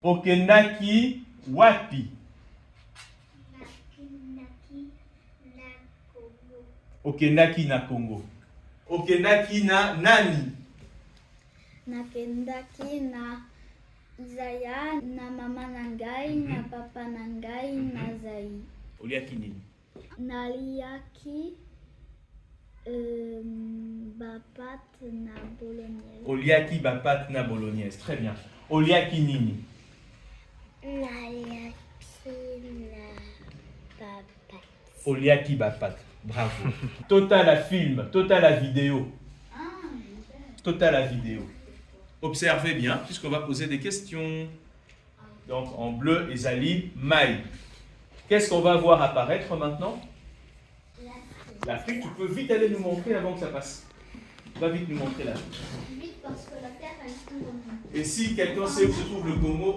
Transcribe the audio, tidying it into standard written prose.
Okendaki wapi? Okendaki na Congo. Okendaki na nani? Nakendaki na Isaya, na mama na ngai, na papa na ngai, na Zai. Oliaki nini? Naliaki bapat na bolognaise. Oliaki bapat na bolognaise. Très bien. Oliaki nini? Naliaki na bapat. Oliaki bapat. Bravo. Total à film, total à vidéo. Total à vidéo. Observez bien, puisqu'on va poser des questions. Donc en bleu, Ezali, Maï. Qu'est-ce qu'on va voir apparaître maintenant? L'Afrique. Tu peux vite aller nous montrer avant que ça passe. Va vite nous montrer l'Afrique. Vite parce que la terre elle se tourne. Et si quelqu'un sait où se trouve le Congo,